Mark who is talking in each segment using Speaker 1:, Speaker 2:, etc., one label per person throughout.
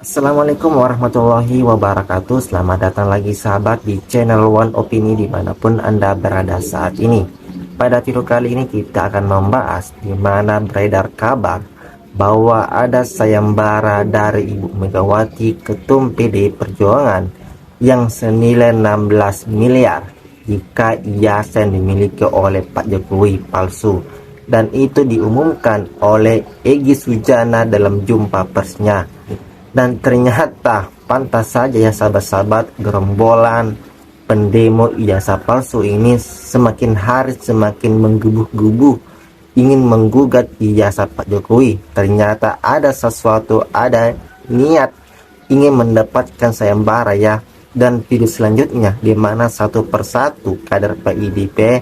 Speaker 1: Assalamualaikum warahmatullahi wabarakatuh. Selamat datang lagi sahabat di channel One Opini dimanapun Anda berada saat ini. Pada video kali ini kita akan membahas di mana beredar kabar bahwa ada sayembara dari Ibu Megawati Ketum PDI Perjuangan yang senilai 16 miliar jika yayasan dimiliki oleh Pak Jokowi palsu, dan itu diumumkan oleh Egy Sujana dalam jumpa persnya. Dan ternyata pantas saja ya sahabat-sahabat, gerombolan pendemo ijazah palsu ini semakin hari semakin menggebu-gebu ingin menggugat ijazah Pak Jokowi. Ternyata ada sesuatu, ada niat ingin mendapatkan sayembara ya. Dan video selanjutnya di mana satu persatu kader PDIP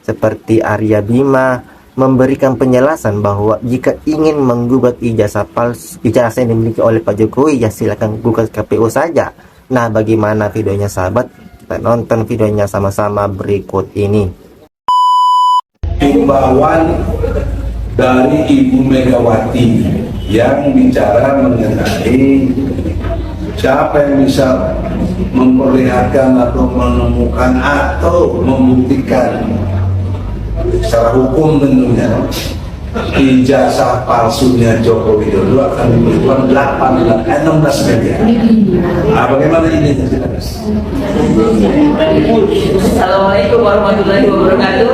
Speaker 1: seperti Arya Bima memberikan penjelasan bahwa jika ingin menggugat ijazah palsu, ijazah yang dimiliki oleh Pak Jokowi, ya silakan gugat KPU saja. Nah, bagaimana videonya sahabat? Kita nonton videonya sama-sama berikut ini.
Speaker 2: Himbauan dari Ibu Megawati yang bicara mengenai siapa yang bisa memperlihatkan atau menemukan atau membuktikan secara hukum tentunya ijazah palsunya Joko Widodo akan diberikan 16 miliar. Nah, bagaimana ini?
Speaker 3: Assalamualaikum warahmatullahi wabarakatuh.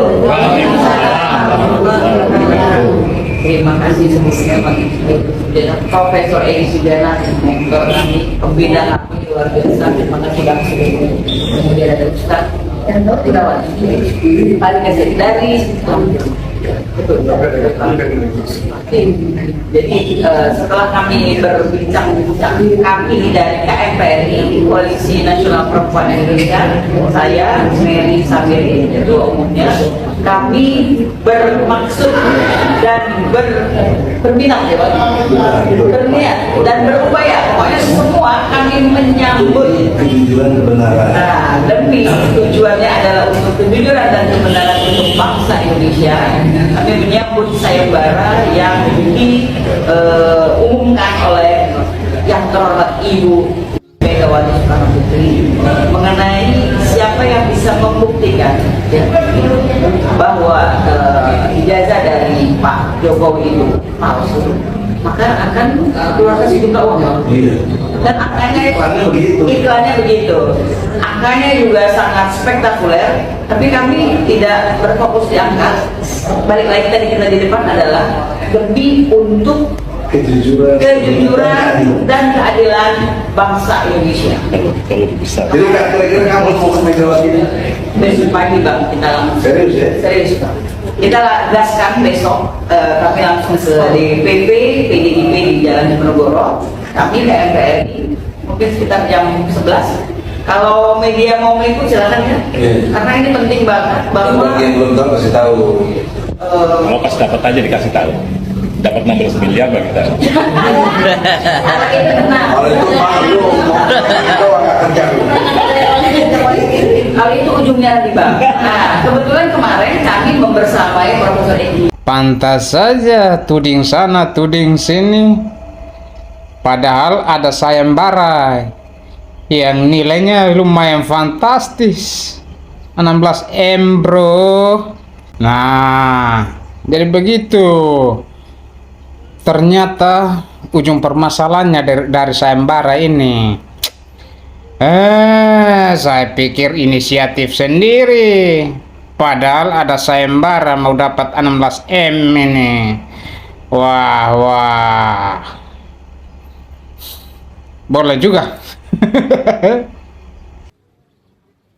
Speaker 3: Terima kasih sebelumnya Profesor Egy Sujana, mentor kami, pembina kami luar biasa. Terima kasih sudah kemudian ada Ustaz Gunawan paling kasih dari jadi setelah kami berbincang-bincang, kami dari KMPRI Koalisi Nasional Perempuan Indonesia, saya Mary Sabiri ketua umumnya, kami bermaksud dan berminat ya Pak, berniat dan berupaya pokoknya semua kami menyambut
Speaker 2: Kejujuran kebenaran.
Speaker 3: Nah, demi tujuannya adalah untuk kejujuran dan kebenaran untuk bangsa Indonesia. Kami menyambut sayembara yang diumumkan oleh yang terhormat Ibu Megawati Soekarno Putri mengenai siapa yang bisa membuktikan ya, bahwa ijazah dari Pak Jokowi itu palsu, maka akan keluarkan sejumlah uang.
Speaker 2: Iya.
Speaker 3: Dan angkanya iklannya begitu, angkanya juga sangat spektakuler. Tapi kami tidak berfokus di angka. Balik lagi tadi kita di depan adalah lebih untuk kejujuran dan keadilan bangsa Indonesia.
Speaker 2: Jadi kira-kira kamu mau ke Megawati?
Speaker 3: Besok pagi Bang, kita langsung
Speaker 2: Serius ya?
Speaker 3: serius Bang. Kita gaskan besok, kami langsung ke DPP PDIP di Jalan Diponegoro. Kami ke MPRI mungkin sekitar jam 11. Kalau media mau ikut silakan ya. Karena ini penting banget bahwa
Speaker 2: Bagi yang belum tahu kasih tahu.
Speaker 4: Kalau pas dapat aja dikasih tahu. Dapat 16 miliar bagi kita.
Speaker 3: kalau itu tenang.
Speaker 2: Kalau itu malu, itu agak kerja.
Speaker 3: Kalau itu ujungnya nanti Bang. Nah, kebetulan kemarin kami membersamai Profesor Egy.
Speaker 5: Pantas saja tuding sana, tuding sini. Padahal ada sayembara yang nilainya lumayan fantastis. 16 M bro. Nah, jadi begitu. Ternyata ujung permasalahannya dari sayembara ini. Saya pikir inisiatif sendiri. Padahal ada sayembara mau dapat 16 M ini. Wah. Boleh juga.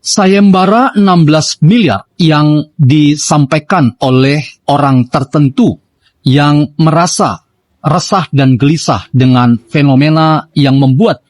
Speaker 6: Sayembara 16 miliar yang disampaikan oleh orang tertentu yang merasa resah dan gelisah dengan fenomena yang membuat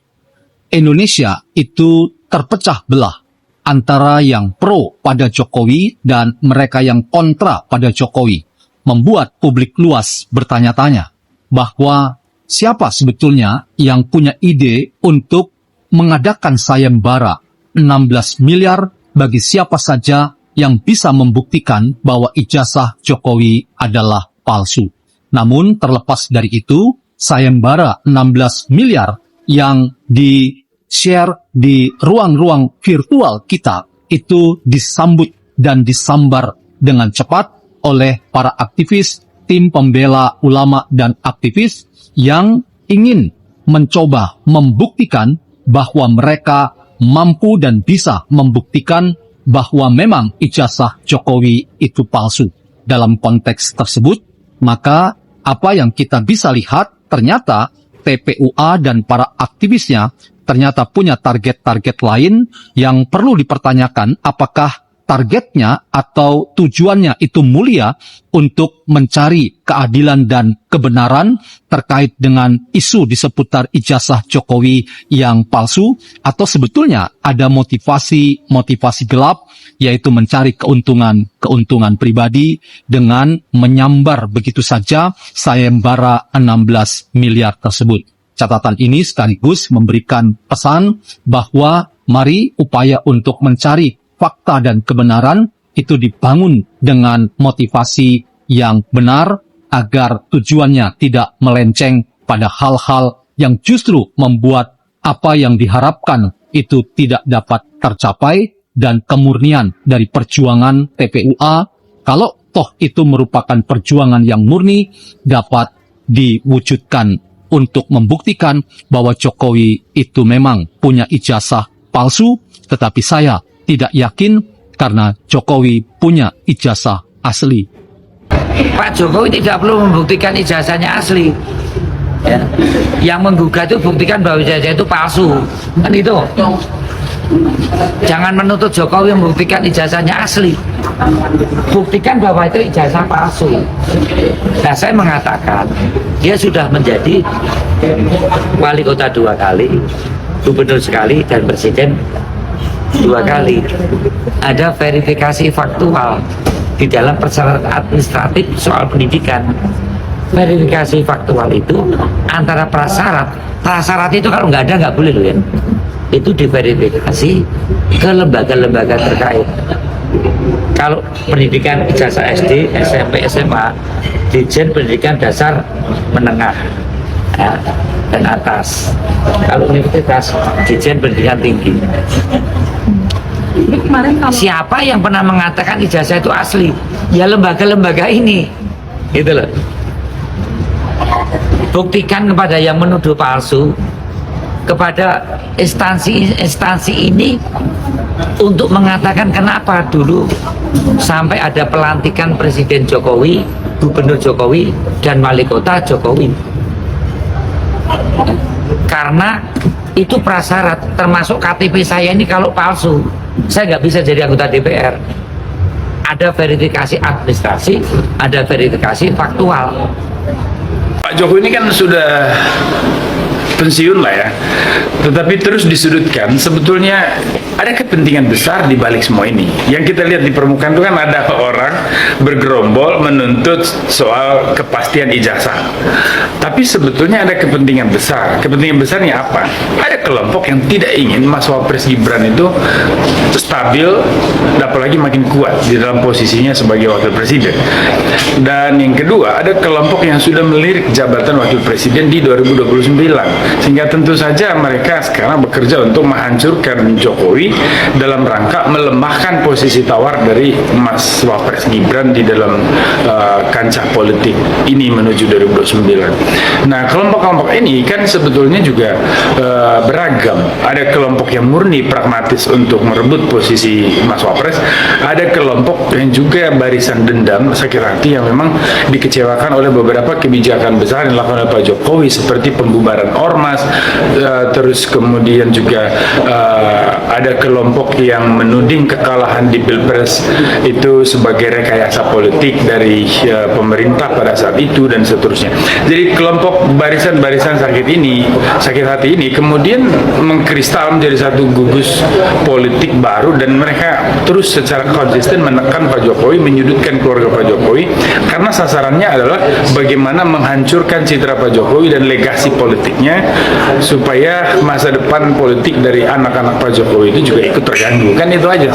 Speaker 6: Indonesia itu terpecah belah antara yang pro pada Jokowi dan mereka yang kontra pada Jokowi, membuat publik luas bertanya-tanya bahwa siapa sebetulnya yang punya ide untuk mengadakan sayembara 16 miliar bagi siapa saja yang bisa membuktikan bahwa ijazah Jokowi adalah palsu. Namun terlepas dari itu, sayembara 16 miliar yang di-share di ruang-ruang virtual kita itu disambut dan disambar dengan cepat oleh para aktivis, tim pembela ulama dan aktivis yang ingin mencoba membuktikan bahwa mereka mampu dan bisa membuktikan bahwa memang ijazah Jokowi itu palsu. Dalam konteks tersebut, maka apa yang kita bisa lihat ternyata TPUA dan para aktivisnya ternyata punya target-target lain yang perlu dipertanyakan apakah targetnya atau tujuannya itu mulia untuk mencari keadilan dan kebenaran terkait dengan isu di seputar ijazah Jokowi yang palsu, atau sebetulnya ada motivasi gelap, yaitu mencari keuntungan pribadi dengan menyambar begitu saja sayembara 16 miliar tersebut. Catatan ini sekaligus memberikan pesan bahwa mari upaya untuk mencari fakta dan kebenaran itu dibangun dengan motivasi yang benar agar tujuannya tidak melenceng pada hal-hal yang justru membuat apa yang diharapkan itu tidak dapat tercapai, dan kemurnian dari perjuangan TPUA, kalau toh itu merupakan perjuangan yang murni, dapat diwujudkan untuk membuktikan bahwa Jokowi itu memang punya ijazah palsu, tetapi saya tidak yakin karena Jokowi punya ijazah asli.
Speaker 7: Pak Jokowi tidak perlu membuktikan ijazahnya asli. Ya. Yang menggugat itu buktikan bahwa ijazah itu palsu. Kan itu. Jangan menuntut Jokowi membuktikan ijazahnya asli. Buktikan bahwa itu ijazah palsu. Nah, saya mengatakan dia sudah menjadi wali kota 2 kali, gubernur sekali, dan presiden 2 kali. Ada verifikasi faktual di dalam persyaratan administratif soal pendidikan. Verifikasi faktual itu antara prasyarat itu kalau nggak ada nggak boleh loh ya. Itu diverifikasi ke lembaga-lembaga terkait. Kalau pendidikan ijazah SD, SMP, SMA, Ditjen Pendidikan Dasar Menengah ya, dan atas. Kalau universitas, Ditjen Pendidikan Tinggi. Siapa yang pernah mengatakan ijazah itu asli? Ya lembaga-lembaga ini, gitu loh. Buktikan kepada yang menuduh palsu, kepada instansi ini untuk mengatakan kenapa dulu sampai ada pelantikan Presiden Jokowi, Gubernur Jokowi, dan Wali Kota Jokowi. Karena itu prasyarat, termasuk KTP saya ini kalau palsu, saya nggak bisa jadi anggota DPR. Ada verifikasi administrasi, ada verifikasi faktual.
Speaker 8: Pak Jokowi ini kan sudah pensiun lah ya, tetapi terus disudutkan. Sebetulnya ada kepentingan besar di balik semua ini. Yang kita lihat di permukaan itu kan ada orang bergerombol menuntut soal kepastian ijazah, tapi sebetulnya ada kepentingan besar. Kepentingan besarnya apa? Ada kelompok yang tidak ingin Mas Wapres Gibran itu stabil, apalagi makin kuat di dalam posisinya sebagai wakil presiden. Dan yang kedua, ada kelompok yang sudah melirik jabatan wakil presiden di 2029, sehingga tentu saja mereka sekarang bekerja untuk menghancurkan Jokowi dalam rangka melemahkan posisi tawar dari Mas Wapres Gibran di dalam kancah politik ini menuju 2029. Nah, kelompok-kelompok ini kan sebetulnya juga beragam. Ada kelompok yang murni pragmatis untuk merebut posisi Mas Wapres, ada kelompok yang juga barisan dendam, sakit hati, yang memang dikecewakan oleh beberapa kebijakan besar yang dilakukan oleh Pak Jokowi seperti pembubaran ormas, terus kemudian juga ada kelompok yang menuding kekalahan di Pilpres itu sebagai rekayasa politik dari pemerintah pada saat itu dan seterusnya. Jadi kelompok barisan-barisan sakit hati ini kemudian mengkristal menjadi satu gugus politik baru, dan mereka terus secara konsisten menekan Pak Jokowi, menyudutkan keluarga Pak Jokowi, karena sasarannya adalah bagaimana menghancurkan citra Pak Jokowi dan legasi politiknya, supaya masa depan politik dari anak-anak Pak Jokowi itu juga ikut terganggu. Kan itu aja.